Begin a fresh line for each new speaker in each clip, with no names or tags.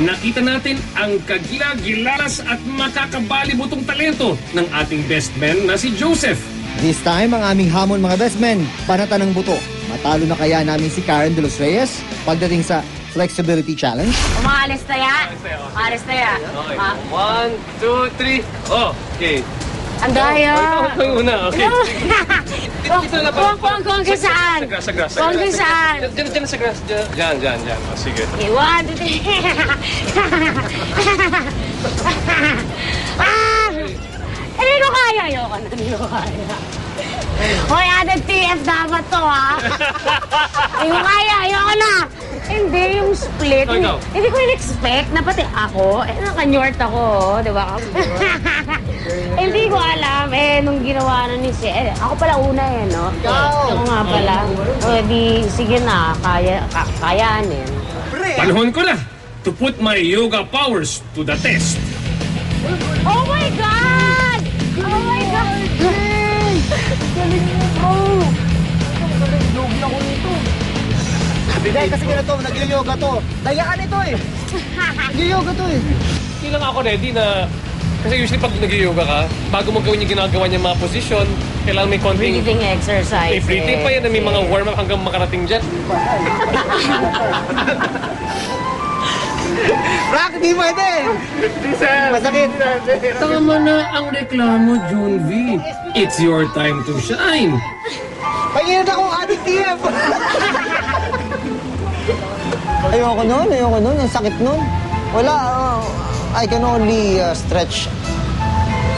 nakita natin ang kagila-gilalas at makakabalibutong talento ng ating best man na si Joseph.
This time, ang aming hamon mga best men, panata ng buto. Matalo na kaya namin si Karen De Los Reyes pagdating sa Flexibility Challenge?
Umaalis na yan. Umaalis na yan.
Okay. 1, 2, 3. Oh, okay.
Ang daya.
Ikaw yung una, okay. Dito na pa.
Kung saan?
Sa grass.
Kung saan?
Diyan sa grass. Diyan. Oh, sige.
Okay, 1, 2, 3. Hindi ko kaya. Hindi ko kaya. Hoy, added TF dapat to, ha? Hindi ko kaya. Ayoko na. Hindi, yung split. Hindi ko in-expect na pati ako. Naka-nyort ako, di ba? Hindi ko alam. Nung ginawa na ni si... ako pala una no? Ako nga pala. Di, sige na. Kayanin.
Panahon ko na to put my yoga powers to the test.
Oh my God! Oh my God! Galing mo, bro! Galing ako nito.
Hindi, kasi ganito, nag-yoga to. Dayaan ito eh. Nag-yoga to eh.
Hindi lang ako ready na... Kasi usually pag nag-yoga ka, bago mo gawin yung ginagawa niya mga posisyon, kailangan may konting...
Breathing exercise.
May breathing pa yan na may mga warm-up hanggang makarating dyan.
Rock, di pwede! Masakit.
Tama na ang reklamo, June V. It's your time to shine.
Paginod akong adik TF! Ayoko nun. Ang sakit nun. Wala, I can only stretch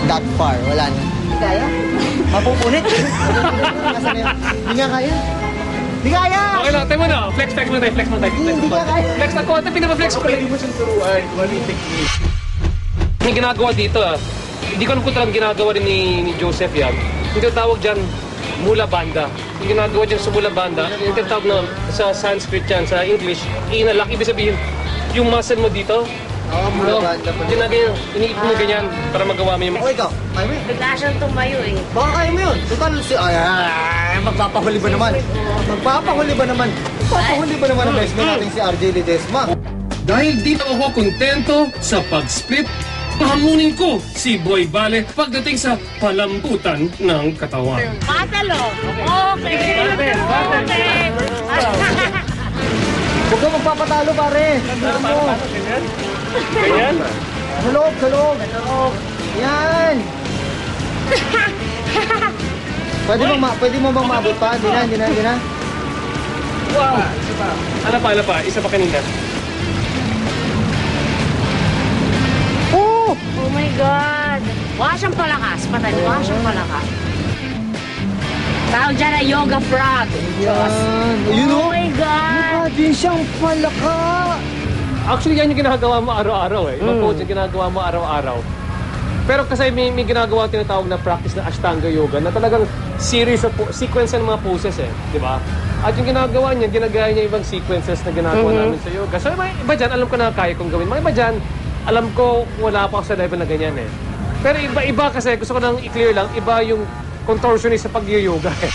that far. Wala na. Hindi kaya? Mapupunit. Hindi nga kaya. Hindi kaya!
Okay lang, tayo mo na. Flex mo tayo.
Hindi ka kaya.
Flex na ko. Ito pinapa-flex ko. Hindi mo siyang turuan. Walang technique. May ginagawa dito Hindi ko alam kung talagang ginagawa rin ni Joseph yan. Yung tinatawag dyan, mula banda. Yung ginagawa dyan sa mula banda, yung tinatawag na sa Sanskrit yan, sa English, inalak. Ibig sabihin, yung muscle mo dito,
Mula banda pa.
ginagawa, iniipin mo ganyan para magawa mo yung...
O ikaw, kaya mo yun?
Bigla siyang tumayo eh.
Baka kaya mo yun. Total, magpapahuli ba naman? Magpapahuli ba naman ang best man natin si RJ Ledesma?
Dahil di na ako kontento sa pag-split, pahamunin ko si Boy Bale pagdating sa palambutan ng katawan.
Patalo. Okay.
Huwag ka magpapatalo, pare.
Ganyan?
Sa loob. Yan. Pwede mo bang maabot pa? Hindi na.
Wow! Ano pa? Isa pa kanina.
Oh!
Oh my God. Wala siyang palakas. Patay. Wala siyang palakas. Tawag dyan na yoga frog.
Yan. Yun
Oh my God.
Mukha din siyang palaka.
Actually, yan yung ginagawa mo araw-araw eh. Ibang coach yung ginagawa mo araw-araw. Pero kasi may ginagawa tinatawag na practice na Ashtanga Yoga na talagang series of sequence ng mga poses eh. Di ba? At yung ginagawa niya, ginagaya niya ibang sequences na ginagawa namin sa yoga. So iba dyan, alam ko na kaya kong gawin. Mga iba dyan, alam ko wala pa ako sa level na ganyan eh. Pero iba kasi, gusto ko nang i-clear lang, iba yung contortionist sa pag-yoga eh.